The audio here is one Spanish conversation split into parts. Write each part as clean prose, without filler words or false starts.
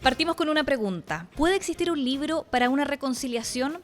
Partimos con una pregunta. ¿Puede existir un libro para una reconciliación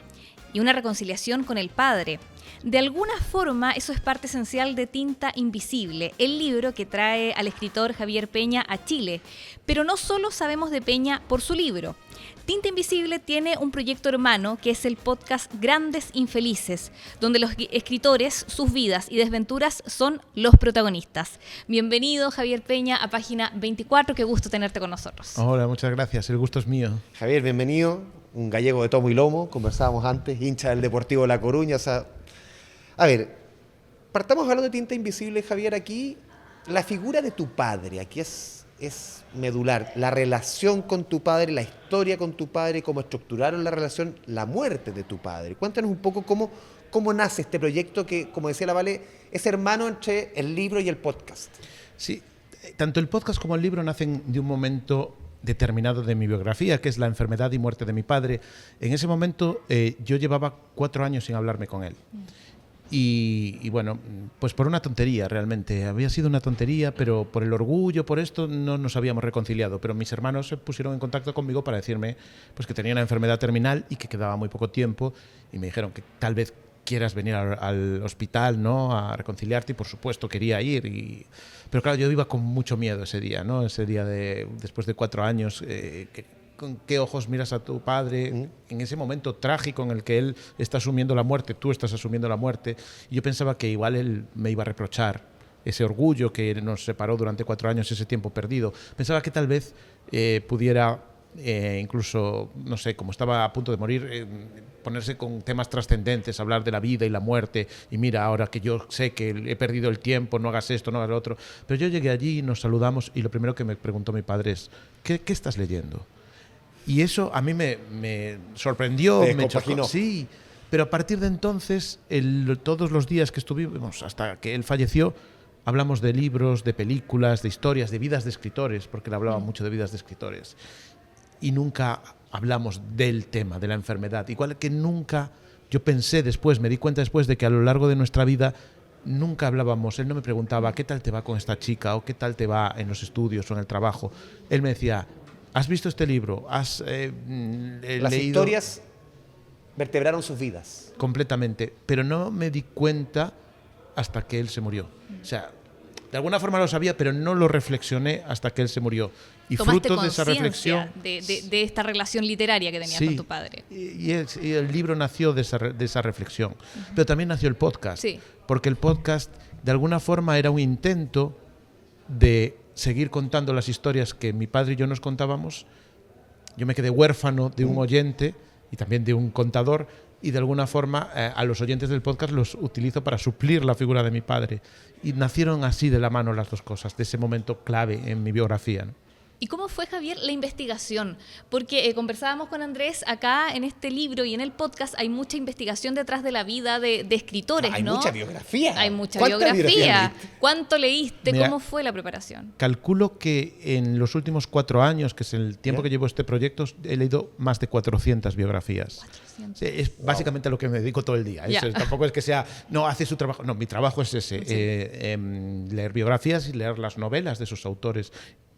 y una reconciliación con el padre? De alguna forma, eso es parte esencial de Tinta Invisible, el libro que trae al escritor Javier Peña a Chile. Pero no solo sabemos de Peña por su libro. Tinta Invisible tiene un proyecto hermano que es el podcast Grandes Infelices, donde los escritores, sus vidas y desventuras son los protagonistas. Bienvenido, Javier Peña, a Página 24. Qué gusto tenerte con nosotros. Hola, muchas gracias. El gusto es mío. Javier, bienvenido. Un gallego de tomo y lomo, conversábamos antes, hincha del Deportivo La Coruña. O sea, a ver, partamos hablando de Tinta Invisible, Javier. Aquí la figura de tu padre, aquí es medular. La relación con tu padre, la historia con tu padre, cómo estructuraron la relación, la muerte de tu padre. Cuéntanos un poco cómo nace este proyecto que, como decía la Vale, es hermano entre el libro y el podcast. Sí, tanto el podcast como el libro nacen de un momento determinado de mi biografía, que es la enfermedad y muerte de mi padre. En ese momento yo llevaba 4 años sin hablarme con él. Y bueno, pues por una tontería realmente. Había sido una tontería, pero por el orgullo, por esto, no nos habíamos reconciliado. Pero mis hermanos se pusieron en contacto conmigo para decirme pues, que tenía una enfermedad terminal y que quedaba muy poco tiempo. Y me dijeron que tal vez quieras venir al hospital, ¿no?, a reconciliarte, y por supuesto quería ir. Pero claro, yo iba con mucho miedo ese día, ¿no? Ese día después de 4 años, ¿con qué ojos miras a tu padre en ese momento trágico en el que él está asumiendo la muerte, tú estás asumiendo la muerte? Y yo pensaba que igual él me iba a reprochar ese orgullo que nos separó durante 4 años, ese tiempo perdido. Pensaba que tal vez pudiera incluso, no sé, como estaba a punto de morir, ponerse con temas trascendentes, hablar de la vida y la muerte, y mira, ahora que yo sé que he perdido el tiempo, no hagas esto, no hagas lo otro. Pero yo llegué allí, nos saludamos, y lo primero que me preguntó mi padre es, ¿qué estás leyendo? Y eso a mí me sorprendió, me chocó. Sí, pero a partir de entonces, todos los días que estuvimos, hasta que él falleció, hablamos de libros, de películas, de historias, de vidas de escritores, porque él hablaba mucho de vidas de escritores. Y nunca hablamos del tema, de la enfermedad. Igual que nunca, yo pensé después, me di cuenta después de que a lo largo de nuestra vida nunca hablábamos. Él no me preguntaba, ¿qué tal te va con esta chica? O ¿qué tal te va en los estudios o en el trabajo? Él me decía, ¿has visto este libro? ¿Has Las leído? historias vertebraron sus vidas. Completamente. Pero no me di cuenta hasta que él se murió. O sea, de alguna forma lo sabía, pero no lo reflexioné hasta que él se murió. Y fruto de esa reflexión, de esta relación literaria que tenías con tu padre. Y el libro nació de esa reflexión. Pero también nació el podcast. Sí. Porque el podcast, de alguna forma, era un intento de seguir contando las historias que mi padre y yo nos contábamos. Yo me quedé huérfano de un oyente y también de un contador, y de alguna forma a los oyentes del podcast los utilizo para suplir la figura de mi padre. Y nacieron así de la mano las dos cosas, de ese momento clave en mi biografía, ¿no? ¿Y cómo fue, Javier, la investigación? Porque conversábamos con Andrés acá en este libro y en el podcast hay mucha investigación detrás de la vida de escritores, ¿no? Hay mucha biografía. Hay mucha biografía. ¿Cuánto leíste? Mira, ¿cómo fue la preparación? Calculo que en los últimos 4 años, que es el tiempo que llevo este proyecto, he leído más de 400 biografías. 400. Sí, es básicamente a lo que me dedico todo el día. Tampoco es que sea, no, hace su trabajo. No, mi trabajo es ese, leer biografías y leer las novelas de sus autores.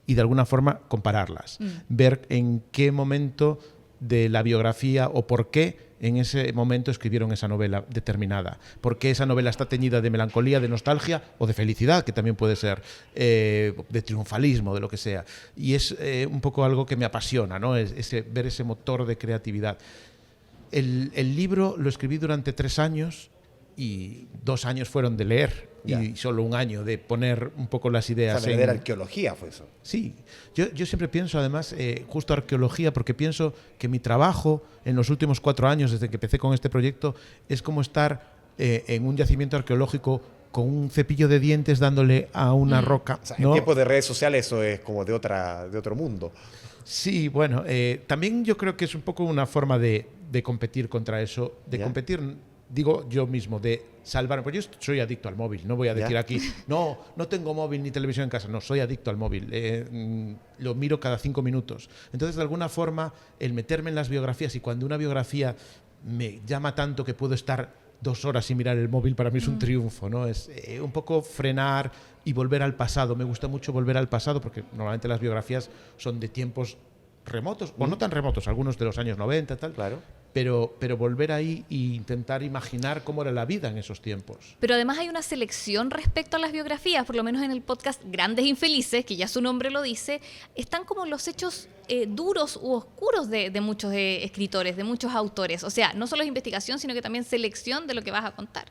Y de alguna forma compararlas, ver en qué momento de la biografía o por qué en ese momento escribieron esa novela determinada, por qué esa novela está teñida de melancolía, de nostalgia o de felicidad, que también puede ser, de triunfalismo, de lo que sea. Y es un poco algo que me apasiona, ¿no? Ver ese motor de creatividad. El libro lo escribí durante 3 años y 2 años fueron de leer. Y solo 1 año de poner un poco las ideas. O sea, de arqueología fue eso. Sí, yo siempre pienso, además, justo arqueología, porque pienso que mi trabajo en los últimos 4 años, desde que empecé con este proyecto, es como estar en un yacimiento arqueológico con un cepillo de dientes dándole a una roca. O sea, ¿no? En tiempos de redes sociales eso es como de otro mundo. Sí, bueno, también yo creo que es un poco una forma de competir contra eso, de competir, digo yo mismo, de salvar. Pues yo soy adicto al móvil, no voy a decir aquí, no tengo móvil ni televisión en casa, no, soy adicto al móvil, lo miro cada 5 minutos. Entonces, de alguna forma, el meterme en las biografías, y cuando una biografía me llama tanto que puedo estar 2 horas sin mirar el móvil, para mí es un triunfo, ¿no? Es un poco frenar y volver al pasado. Me gusta mucho volver al pasado porque normalmente las biografías son de tiempos remotos, o no tan remotos, algunos de los años 90, tal, Claro. pero volver ahí e intentar imaginar cómo era la vida en esos tiempos. Pero además hay una selección respecto a las biografías, por lo menos en el podcast Grandes Infelices, que ya su nombre lo dice, están como los hechos duros u oscuros de muchos escritores, de muchos autores. O sea, no solo es investigación, sino que también selección de lo que vas a contar.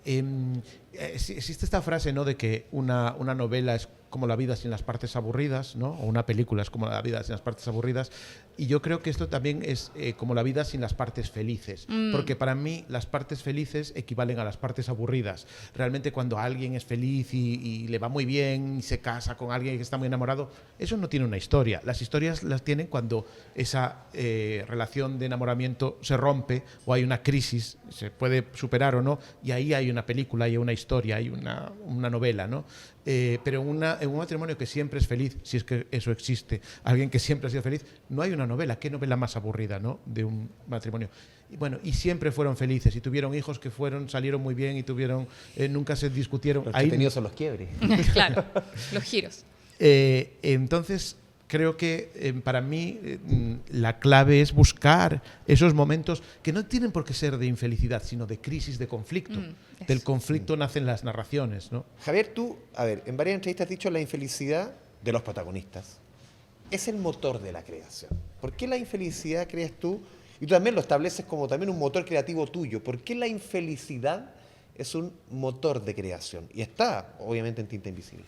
Existe esta frase, ¿no?, de que una novela es como la vida sin las partes aburridas, ¿no? O una película es como la vida sin las partes aburridas. Y yo creo que esto también es como la vida sin las partes felices. Porque para mí las partes felices equivalen a las partes aburridas. Realmente cuando alguien es feliz y le va muy bien y se casa con alguien que está muy enamorado, eso no tiene una historia. Las historias las tienen cuando esa relación de enamoramiento se rompe o hay una crisis, se puede superar o no, y ahí hay una película, hay una historia, hay una novela, ¿no? Pero en un matrimonio que siempre es feliz, si es que eso existe, alguien que siempre ha sido feliz, no hay una novela. ¿Qué novela más aburrida, ¿no?, de un matrimonio? Y bueno, y siempre fueron felices y tuvieron hijos que salieron muy bien y tuvieron, nunca se discutieron. Los entretenidos son los quiebres. Claro, los giros. Entonces, creo que para mí la clave es buscar esos momentos que no tienen por qué ser de infelicidad, sino de crisis, de conflicto. Del conflicto nacen las narraciones, ¿no? Javier, tú, a ver, en varias entrevistas has dicho la infelicidad de los protagonistas es el motor de la creación. ¿Por qué la infelicidad crees tú? Y tú también lo estableces como también un motor creativo tuyo. ¿Por qué la infelicidad es un motor de creación? Y está, obviamente, en Tinta Invisible.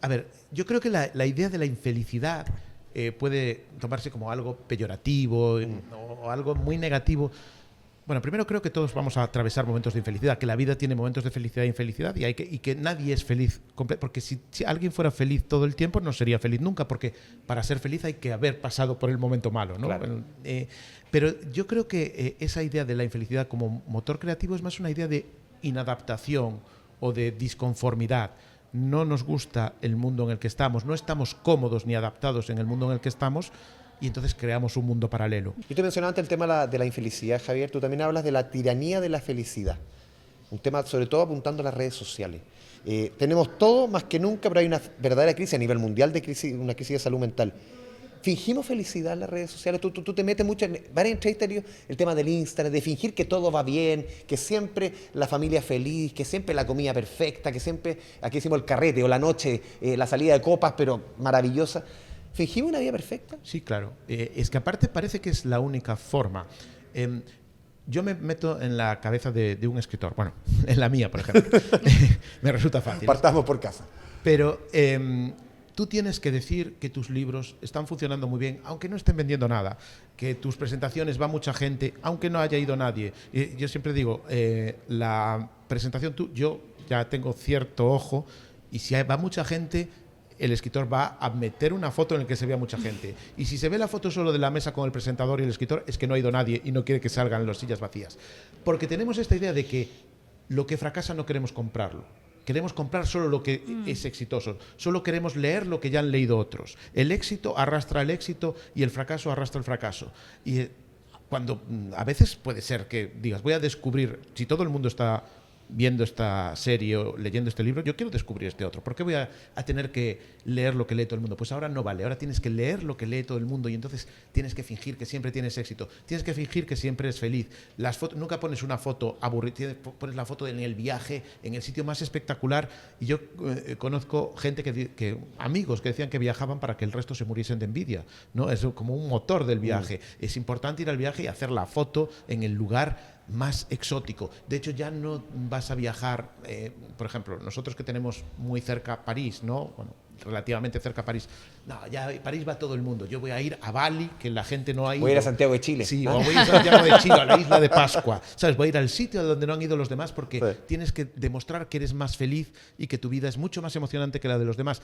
A ver, yo creo que la idea de la infelicidad puede tomarse como algo peyorativo o algo muy negativo. Bueno, primero creo que todos vamos a atravesar momentos de infelicidad, que la vida tiene momentos de felicidad e infelicidad y que nadie es feliz. Porque si alguien fuera feliz todo el tiempo, no sería feliz nunca, porque para ser feliz hay que haber pasado por el momento malo, ¿no? Claro. Pero yo creo que esa idea de la infelicidad como motor creativo es más una idea de inadaptación o de disconformidad. No nos gusta el mundo en el que estamos, no estamos cómodos ni adaptados en el mundo en el que estamos, y entonces creamos un mundo paralelo. Yo te mencionaba antes el tema de la infelicidad, Javier. Tú también hablas de la tiranía de la felicidad. Un tema sobre todo apuntando a las redes sociales. Tenemos todo más que nunca, pero hay una verdadera crisis a nivel mundial, una crisis de salud mental. ¿Fingimos felicidad en las redes sociales? Tú te metes mucho en varias entrevistas, el tema del Instagram, de fingir que todo va bien, que siempre la familia es feliz, que siempre la comida perfecta, que siempre, aquí decimos el carrete o la noche, la salida de copas, pero maravillosa. ¿Fingimos una vida perfecta? Sí, claro. Es que aparte parece que es la única forma. Yo me meto en la cabeza de un escritor. Bueno, en la mía, por ejemplo. Me resulta fácil. Partamos por casa. Pero tú tienes que decir que tus libros están funcionando muy bien, aunque no estén vendiendo nada. Que tus presentaciones va mucha gente, aunque no haya ido nadie. Yo siempre digo, la presentación, yo ya tengo cierto ojo, y si va mucha gente, el escritor va a meter una foto en la que se vea mucha gente. Y si se ve la foto solo de la mesa con el presentador y el escritor, es que no ha ido nadie y no quiere que salgan las sillas vacías. Porque tenemos esta idea de que lo que fracasa no queremos comprarlo. Queremos comprar solo lo que es exitoso. Solo queremos leer lo que ya han leído otros. El éxito arrastra el éxito y el fracaso arrastra el fracaso. Y cuando a veces puede ser que digas, voy a descubrir, si todo el mundo está viendo esta serie o leyendo este libro, yo quiero descubrir este otro. ¿Por qué voy a tener que leer lo que lee todo el mundo? Pues ahora no vale. Ahora tienes que leer lo que lee todo el mundo y entonces tienes que fingir que siempre tienes éxito. Tienes que fingir que siempre eres feliz. Las fotos, nunca pones una foto aburrida, pones la foto en el viaje, en el sitio más espectacular. Y yo conozco gente amigos que decían que viajaban para que el resto se muriesen de envidia, ¿no? Es como un motor del viaje. Es importante ir al viaje y hacer la foto en el lugar más exótico. De hecho, ya no vas a viajar, por ejemplo, nosotros que tenemos muy cerca París, ¿no? Bueno, relativamente cerca París. No, ya París va todo el mundo. Yo voy a ir a Bali, que la gente no ha ido. Voy a ir a Santiago de Chile. Sí, o voy a Santiago de Chile, a la isla de Pascua. ¿Sabes? Voy a ir al sitio donde no han ido los demás porque tienes que demostrar que eres más feliz y que tu vida es mucho más emocionante que la de los demás.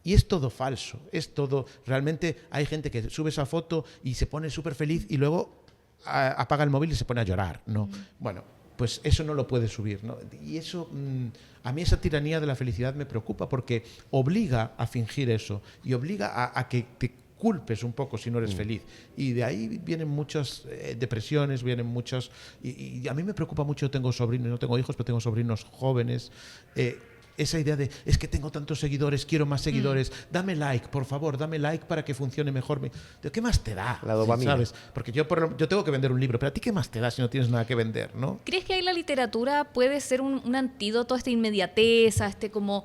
Y es todo falso, es todo... Realmente hay gente que sube esa foto y se pone súper feliz y luego apaga el móvil y se pone a llorar, ¿no? Bueno, pues eso no lo puedes subir, ¿no? Y eso, a mí esa tiranía de la felicidad me preocupa porque obliga a fingir eso y obliga a que te culpes un poco si no eres feliz. Y de ahí vienen muchas depresiones, vienen muchas... Y a mí me preocupa mucho, tengo sobrinos, no tengo hijos, pero tengo sobrinos jóvenes esa idea de, es que tengo tantos seguidores, quiero más seguidores, dame like, por favor, dame like para que funcione mejor. ¿Qué más te da? La dopamina. ¿Sabes? Porque yo tengo que vender un libro, pero ¿a ti qué más te da si no tienes nada que vender, no? ¿Crees que ahí la literatura puede ser un antídoto a esta inmediatez, a este como,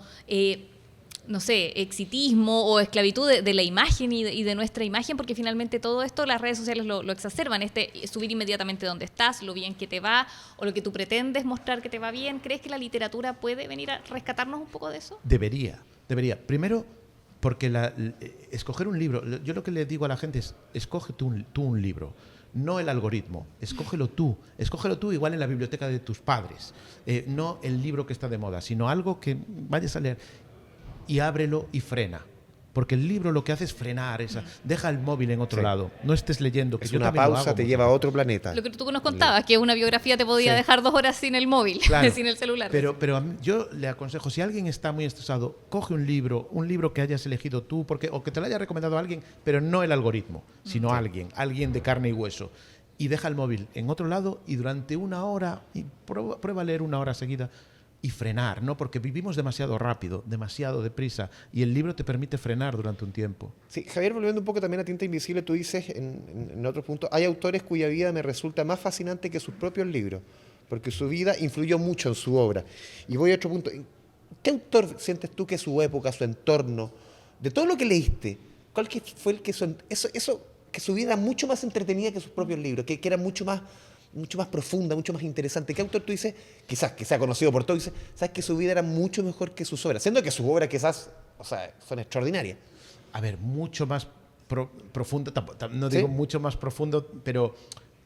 no sé, exitismo o esclavitud de la imagen y de nuestra imagen? Porque finalmente todo esto las redes sociales lo exacerban, subir inmediatamente dónde estás, lo bien que te va o lo que tú pretendes mostrar que te va bien. ¿Crees que la literatura puede venir a rescatarnos un poco de eso? Debería. Primero, porque escoger un libro, yo lo que le digo a la gente es, escoge tú un libro, no el algoritmo, escógelo tú igual en la biblioteca de tus padres, no el libro que está de moda, sino algo que vayas a leer y ábrelo y frena. Porque el libro lo que hace es frenar, deja el móvil en otro lado, no estés leyendo. Que es yo una pausa, te lleva a otro planeta. Lo que tú nos contabas, que una biografía te podía dejar 2 horas sin el móvil, claro, sin el celular. Pero yo le aconsejo, si alguien está muy estresado, coge un libro que hayas elegido tú, o que te lo haya recomendado alguien, pero no el algoritmo, sino alguien de carne y hueso. Y deja el móvil en otro lado y durante 1 hora, y prueba a leer 1 hora seguida, y frenar, ¿no? Porque vivimos demasiado rápido, demasiado deprisa, y el libro te permite frenar durante un tiempo. Sí, Javier, volviendo un poco también a Tinta Invisible, tú dices en otro punto, hay autores cuya vida me resulta más fascinante que sus propios libros, porque su vida influyó mucho en su obra. Y voy a otro punto. ¿Qué autor sientes tú que su época, su entorno, de todo lo que leíste, cuál que fue el que que su vida era mucho más entretenida que sus propios libros, que era mucho más profunda, mucho más interesante? ¿Qué autor tú dices, quizás que sea conocido por todos, dices, sabes que su vida era mucho mejor que sus obras? Siendo que sus obras quizás, son extraordinarias. A ver, mucho más profundo, no digo mucho más profundo, pero,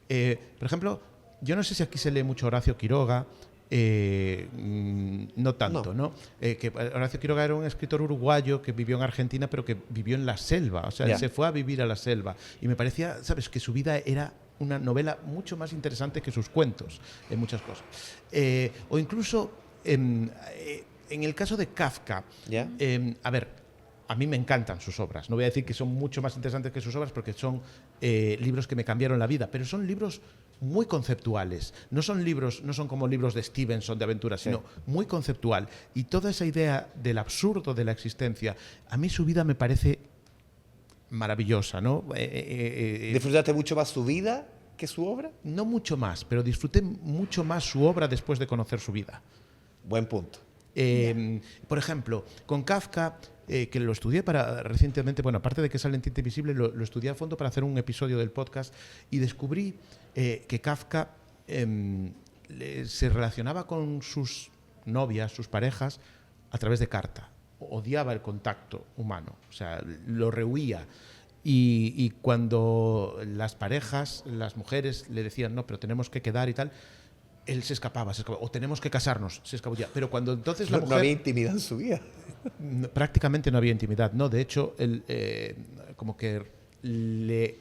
por ejemplo, yo no sé si aquí se lee mucho Horacio Quiroga, no tanto, ¿no? Que Horacio Quiroga era un escritor uruguayo que vivió en Argentina, pero que vivió en la selva, o sea, él se fue a vivir a la selva, y me parecía, ¿sabes?, que su vida era una novela mucho más interesante que sus cuentos en muchas cosas. O incluso en el caso de Kafka, a ver, a mí me encantan sus obras. No voy a decir que son mucho más interesantes que sus obras porque son libros que me cambiaron la vida, pero son libros muy conceptuales. No son como libros de Stevenson de aventuras, sino muy conceptual. Y toda esa idea del absurdo de la existencia, a mí su vida me parece maravillosa, ¿no? ¿Disfrutaste mucho más su vida que su obra? No mucho más, pero disfruté mucho más su obra después de conocer su vida. Buen punto. Por ejemplo, con Kafka, que lo estudié recientemente, bueno, aparte de que sale en Tinta Invisible, lo estudié a fondo para hacer un episodio del podcast y descubrí que Kafka se relacionaba con sus novias, sus parejas, a través de carta. Odiaba el contacto humano, o sea, lo rehuía. Y cuando las parejas, las mujeres le decían, no, pero tenemos que quedar y tal, él se escapaba, o tenemos que casarnos, se escabullía. Pero cuando entonces la mujer... No había intimidad en su vida. Prácticamente no había intimidad, no. De hecho, él como que le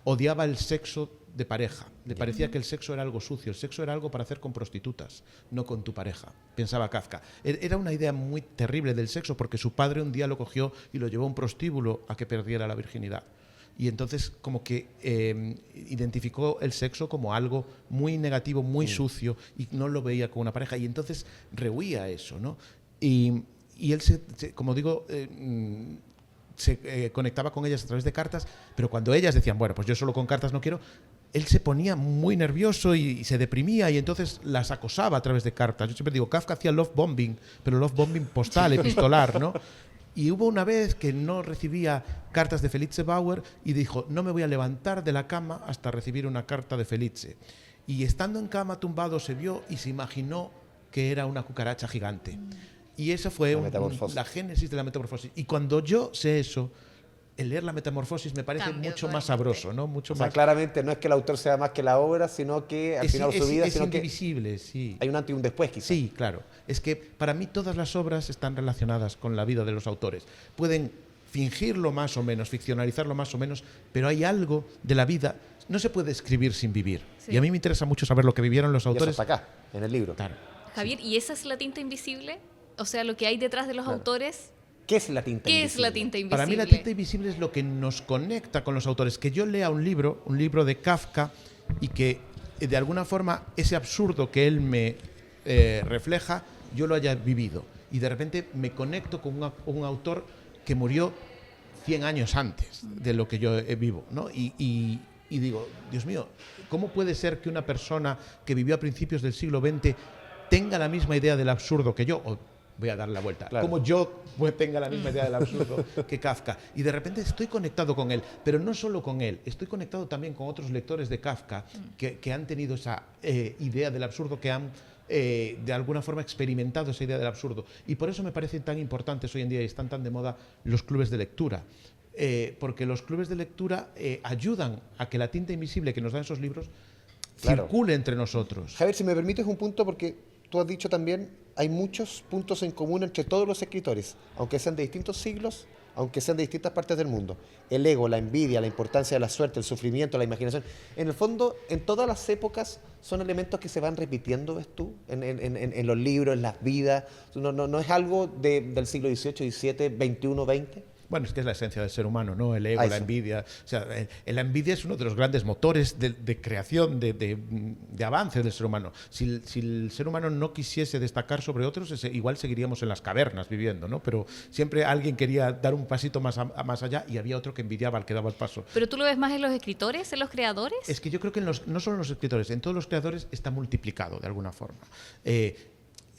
odiaba el sexo de pareja. Le parecía que el sexo era algo sucio, el sexo era algo para hacer con prostitutas, no con tu pareja, pensaba Kafka. Era una idea muy terrible del sexo porque su padre un día lo cogió y lo llevó a un prostíbulo a que perdiera la virginidad. Y entonces como que identificó el sexo como algo muy negativo, muy sucio, y no lo veía como una pareja, y entonces rehuía eso, ¿no? Y él, como digo, se conectaba con ellas a través de cartas, pero cuando ellas decían, bueno, pues yo solo con cartas no quiero, él se ponía muy nervioso y se deprimía, y entonces las acosaba a través de cartas. Yo siempre digo, Kafka hacía love bombing, pero love bombing postal, epistolar, ¿no? Y hubo una vez que no recibía cartas de Felice Bauer y dijo, no me voy a levantar de la cama hasta recibir una carta de Felice. Y estando en cama tumbado se vio y se imaginó que era una cucaracha gigante. Y esa fue la génesis de la metamorfosis. Y cuando yo sé eso, el leer la metamorfosis me parece mucho más sabroso, ¿no? Mucho más. Claramente no es que el autor sea más que la obra, sino que al final su vida... Es indivisible, sí. Hay un antes y un después, quizás. Sí, claro. Es que para mí todas las obras están relacionadas con la vida de los autores. Pueden fingirlo más o menos, ficcionalizarlo más o menos, pero hay algo de la vida. No se puede escribir sin vivir. Sí. Y a mí me interesa mucho saber lo que vivieron los autores. Y eso está acá, en el libro. Claro. Javier, ¿y esa es la tinta invisible? O sea, lo que hay detrás de los autores... ¿Qué es la tinta invisible? ¿Qué es la tinta invisible? Para mí la tinta invisible es lo que nos conecta con los autores. Que yo lea un libro de Kafka, y que de alguna forma ese absurdo que él me refleja yo lo haya vivido. Y de repente me conecto con un autor que murió 100 años antes de lo que yo vivo, ¿no? Y digo, Dios mío, ¿cómo puede ser que una persona que vivió a principios del siglo XX tenga la misma idea del absurdo que yo? O voy a dar la vuelta. Claro. Como yo tenga la misma idea del absurdo que Kafka. Y de repente estoy conectado con él, pero no solo con él, estoy conectado también con otros lectores de Kafka que han tenido esa idea del absurdo, que han de alguna forma experimentado esa idea del absurdo. Y por eso me parecen tan importantes hoy en día y están tan de moda los clubes de lectura. Porque los clubes de lectura ayudan a que la tinta invisible que nos dan esos libros circule entre nosotros. Javier, si me permites un punto, porque tú has dicho también, hay muchos puntos en común entre todos los escritores, aunque sean de distintos siglos, aunque sean de distintas partes del mundo. El ego, la envidia, la importancia de la suerte, el sufrimiento, la imaginación. En el fondo, en todas las épocas son elementos que se van repitiendo, ¿ves tú? En los libros, en las vidas. No es algo del siglo XVIII, XVII, XXI, XX. Bueno, es que es la esencia del ser humano, ¿no? El ego, la envidia. O sea, la envidia es uno de los grandes motores de creación, de avance del ser humano. Si el ser humano no quisiese destacar sobre otros, igual seguiríamos en las cavernas viviendo, ¿no? Pero siempre alguien quería dar un pasito más allá y había otro que envidiaba al que daba el paso. ¿Pero tú lo ves más en los escritores, en los creadores? Es que yo creo que no solo en los escritores, en todos los creadores está multiplicado de alguna forma.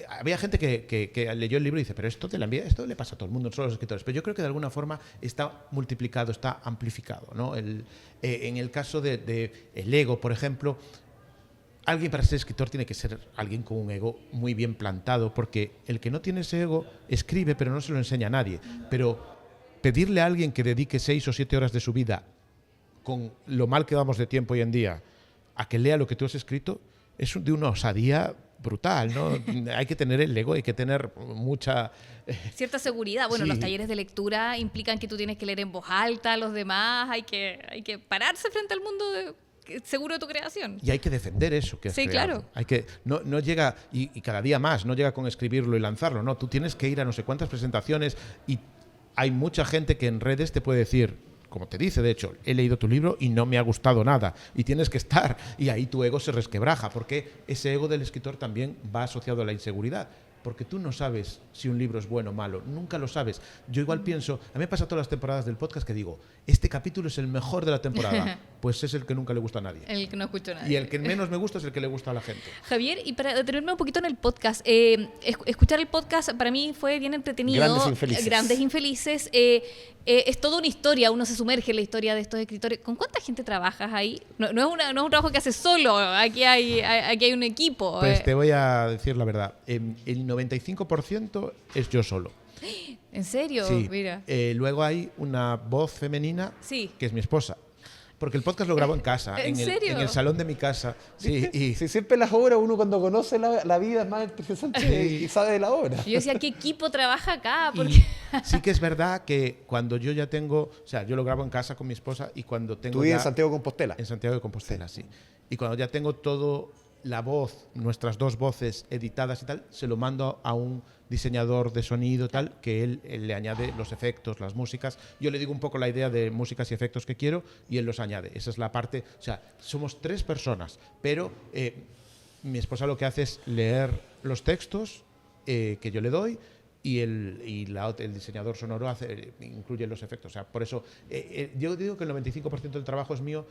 Había gente que leyó el libro y dice, pero esto de la envidia, esto le pasa a todo el mundo, no solo a los escritores. Pero yo creo que de alguna forma está multiplicado, está amplificado, ¿no? En el caso de el ego, por ejemplo, alguien para ser escritor tiene que ser alguien con un ego muy bien plantado, porque el que no tiene ese ego escribe, pero no se lo enseña a nadie. Pero pedirle a alguien que dedique 6 o 7 horas de su vida, con lo mal que vamos de tiempo hoy en día, a que lea lo que tú has escrito, es de una osadía brutal, ¿no? Hay que tener el ego, hay que tener mucha... cierta seguridad. Bueno, sí. Los talleres de lectura implican que tú tienes que leer en voz alta a los demás, hay que pararse frente al mundo seguro de tu creación. Y hay que defender eso que has Sí, creado. claro. Hay que, no llega, y cada día más, no llega con escribirlo y lanzarlo, no, tú tienes que ir a no sé cuántas presentaciones y hay mucha gente que en redes te puede decir, como te dice, de hecho, he leído tu libro y no me ha gustado nada. Y tienes que estar. Y ahí tu ego se resquebraja, porque ese ego del escritor también va asociado a la inseguridad. Porque tú no sabes si un libro es bueno o malo. Nunca lo sabes. Yo igual pienso, a mí me pasa todas las temporadas del podcast que digo, este capítulo es el mejor de la temporada. Pues es el que nunca le gusta a nadie. El que no escucho nada. Y el que menos me gusta es el que le gusta a la gente. Javier, y para detenerme un poquito en el podcast, escuchar el podcast para mí fue bien entretenido. Grandes Infelices. Grandes Infelices. Es toda una historia, uno se sumerge en la historia de estos escritores. ¿Con cuánta gente trabajas ahí? No es un trabajo que haces solo, aquí hay un equipo. Pues te voy a decir la verdad, el 95% es yo solo. ¿En serio? Sí. Mira. Luego hay una voz femenina, Sí. que es mi esposa. Porque el podcast lo grabo en casa, ¿En serio? en el salón de mi casa. Sí, y Si siempre las obras, uno cuando conoce la vida es más interesante y sabe de la obra. Yo decía, ¿qué equipo trabaja acá? y Porque sí que es verdad que cuando yo ya tengo, o sea, yo lo grabo en casa con mi esposa y cuando tengo Tú vives ya, en Santiago de Compostela. en Santiago de Compostela, sí. Y cuando ya tengo todo la voz, nuestras dos voces editadas y tal, se lo mando a un diseñador de sonido tal, que él le añade los efectos, las músicas. Yo le digo un poco la idea de músicas y efectos que quiero y él los añade. Esa es la parte, o sea, somos 3 personas, pero mi esposa lo que hace es leer los textos que yo le doy y el diseñador sonoro incluye los efectos. O sea, por eso yo digo que el 95% del trabajo es mío,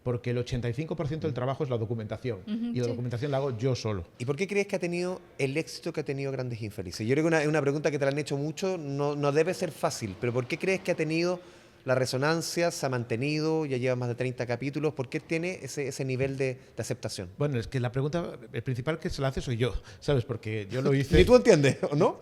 porque el 85% del trabajo es la documentación. Y la documentación la hago yo solo. ¿Y por qué crees que ha tenido el éxito que ha tenido Grandes Infelices? Yo creo que es una pregunta que te la han hecho mucho, no debe ser fácil, pero ¿por qué crees que ha tenido la resonancia, se ha mantenido, ya lleva más de 30 capítulos? ¿Por qué tiene ese nivel de aceptación? Bueno, es que la pregunta, el principal que se la hace soy yo, ¿sabes? Porque yo lo hice... ¿Ni tú entiendes, o no?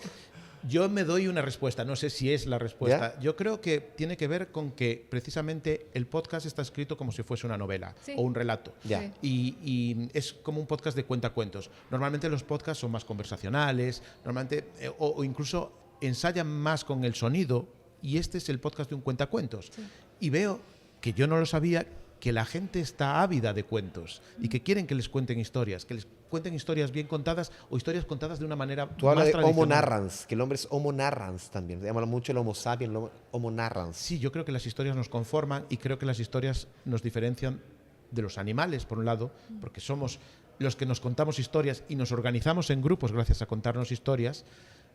Yo me doy una respuesta, no sé si es la respuesta. ¿Ya? Yo creo que tiene que ver con que precisamente el podcast está escrito como si fuese una novela o un relato. Ya. Sí. Y es como un podcast de cuentacuentos. Normalmente los podcasts son más conversacionales, normalmente, o incluso ensayan más con el sonido, y este es el podcast de un cuentacuentos. Sí. Y veo, que yo no lo sabía, que la gente está ávida de cuentos y que quieren que les cuenten historias, que les cuenten historias bien contadas o historias contadas de una manera Tú hablas más de tradicional. Homo narrans, que el hombre es Homo narrans también. Se llama mucho el Homo sapiens, el Homo narrans. Sí, yo creo que las historias nos conforman y creo que las historias nos diferencian de los animales, por un lado, porque somos los que nos contamos historias y nos organizamos en grupos gracias a contarnos historias,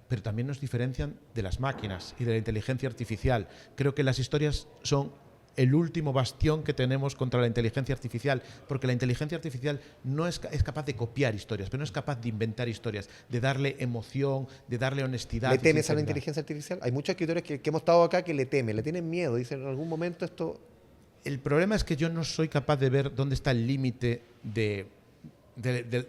pero también nos diferencian de las máquinas y de la inteligencia artificial. Creo que las historias son el último bastión que tenemos contra la inteligencia artificial, porque la inteligencia artificial no es capaz de copiar historias, pero no es capaz de inventar historias, de darle emoción, de darle honestidad. ¿Le temes a la inteligencia artificial? Hay muchos escritores que hemos estado acá que le temen, le tienen miedo, dicen en algún momento esto... El problema es que yo no soy capaz de ver dónde está el límite de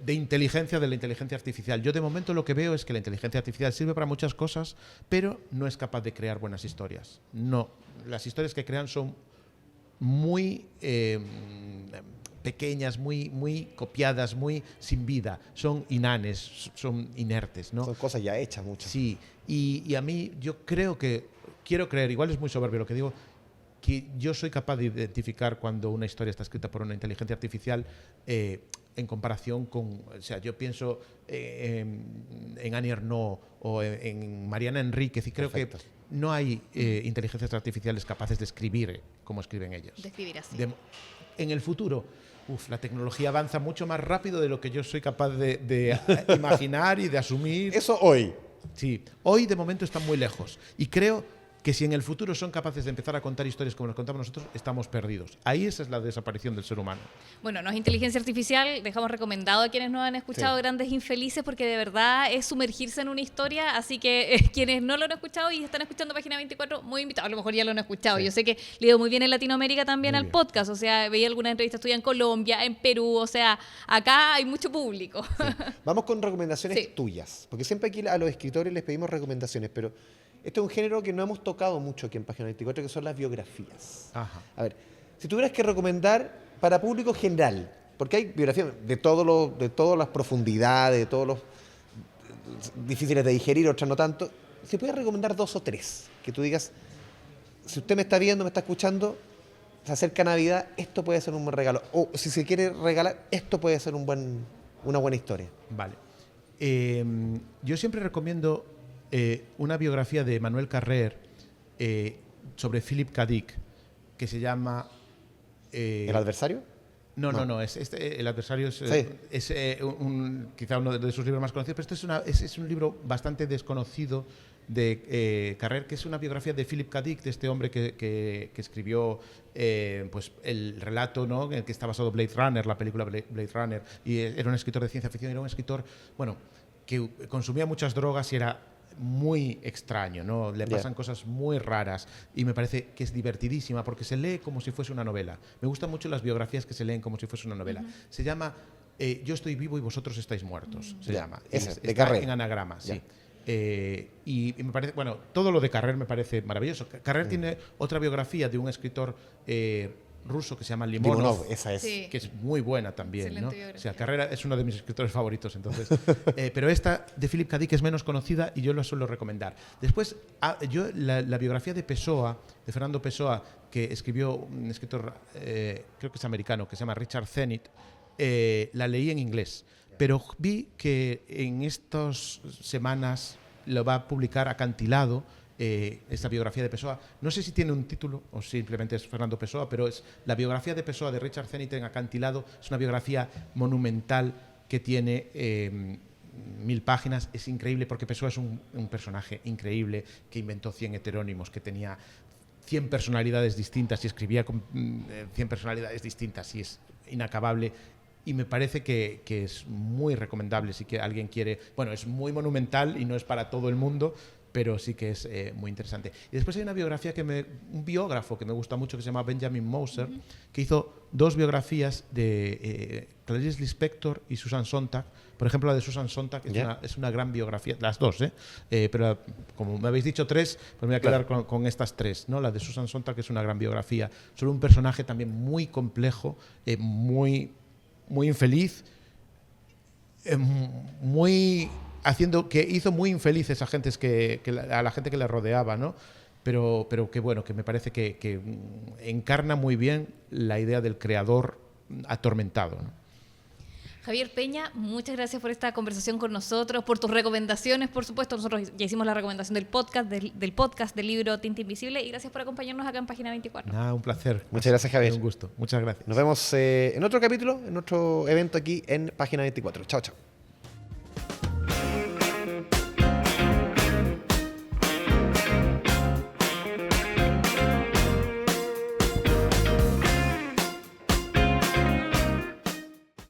inteligencia de la inteligencia artificial. Yo de momento lo que veo es que la inteligencia artificial sirve para muchas cosas, pero no es capaz de crear buenas historias. No, las historias que crean son muy pequeñas, muy copiadas, muy sin vida. Son inanes, son inertes, ¿no? Son cosas ya hechas muchas. Sí, y a mí yo quiero creer, igual es muy soberbio lo que digo, que yo soy capaz de identificar cuando una historia está escrita por una inteligencia artificial en comparación con, o sea, yo pienso en Annie Ernaux o en Mariana Enríquez, y creo Perfecto. que no hay inteligencias artificiales capaces de escribir como escriben ellos. De escribir así. En el futuro, la tecnología avanza mucho más rápido de lo que yo soy capaz de imaginar y de asumir. Eso hoy. Sí, hoy de momento están muy lejos. Y creo que si en el futuro son capaces de empezar a contar historias como las contamos nosotros, estamos perdidos. Ahí esa es la desaparición del ser humano. Bueno, no es inteligencia artificial, dejamos recomendado a quienes no han escuchado Grandes Infelices, porque de verdad es sumergirse en una historia, así que quienes no lo han escuchado y están escuchando Página 24, muy invitados, a lo mejor ya lo han escuchado. Sí. Yo sé que le ha ido muy bien en Latinoamérica también Muy al bien. podcast, o sea, veía algunas entrevistas tuyas en Colombia, en Perú, o sea, acá hay mucho público. Vamos con recomendaciones Sí. tuyas, porque siempre aquí a los escritores les pedimos recomendaciones, pero este es un género que no hemos tocado mucho aquí en Página 24, que son las biografías. Ajá. A ver, si tuvieras que recomendar para público general, porque hay biografías de todas las profundidades, de todos los difíciles de digerir, otras no tanto, si pudieras recomendar 2 o 3, que tú digas, si usted me está viendo, me está escuchando, se acerca Navidad, esto puede ser un buen regalo, o si se quiere regalar, esto puede ser una buena historia. Vale. Yo siempre recomiendo una biografía de Manuel Carrer sobre Philip K. Dick, que se llama... ¿El adversario? No, El adversario es, Sí. quizá uno de sus libros más conocidos, pero este es un libro bastante desconocido de Carrer, que es una biografía de Philip K. Dick, de este hombre que escribió pues el relato, ¿no?, en el que está basado Blade Runner, la película Blade Runner, y era un escritor de ciencia ficción, era un escritor, bueno, que consumía muchas drogas y era muy extraño, ¿no? Le pasan cosas muy raras y me parece que es divertidísima porque se lee como si fuese una novela. Me gustan mucho las biografías que se leen como si fuese una novela. Se llama Yo estoy vivo y vosotros estáis muertos. Se llama. Esa, de Está Carrer. en anagrama, sí. Y me parece, bueno, todo lo de Carrer me parece maravilloso. Carrer tiene otra biografía de un escritor ruso que se llama Limonov, esa es. Sí. que es muy buena también, Excelente ¿no? biografía. O sea, Carrera es uno de mis escritores favoritos, entonces. Pero esta de Philip K. Dick es menos conocida y yo la suelo recomendar. Después, yo la biografía de Pessoa, de Fernando Pessoa, que escribió un escritor, creo que es americano, que se llama Richard Zenit, la leí en inglés. Pero vi que en estas semanas lo va a publicar Acantilado, esta biografía de Pessoa. No sé si tiene un título o simplemente es Fernando Pessoa, pero es la biografía de Pessoa de Richard Zenit en Acantilado. Es una biografía monumental que tiene 1000 páginas. Es increíble porque Pessoa es un personaje increíble que inventó 100 heterónimos, que tenía 100 personalidades distintas y escribía con 100 personalidades distintas y es inacabable. Y me parece que es muy recomendable si que alguien quiere... Bueno, es muy monumental y no es para todo el mundo, pero sí que es muy interesante. Y después hay una biografía un biógrafo que me gusta mucho, que se llama Benjamin Moser, que hizo 2 biografías de Clarice Lispector y Susan Sontag. Por ejemplo, la de Susan Sontag es una gran biografía, las 2, pero como me habéis dicho 3, pues me voy a quedar con estas 3, ¿no? La de Susan Sontag es una gran biografía sobre un personaje también muy complejo, muy infeliz, que hizo muy infelices a la gente que le rodeaba, ¿no? Pero que bueno, que me parece que encarna muy bien la idea del creador atormentado, ¿no? Javier Peña, muchas gracias por esta conversación con nosotros, por tus recomendaciones, por supuesto. Nosotros ya hicimos la recomendación del podcast del libro Tinta Invisible, y gracias por acompañarnos acá en Página 24. Nada, un placer. Muchas gracias, Javier. Un gusto. Muchas gracias. Nos vemos en otro capítulo, en otro evento aquí en Página 24. Chao, chao.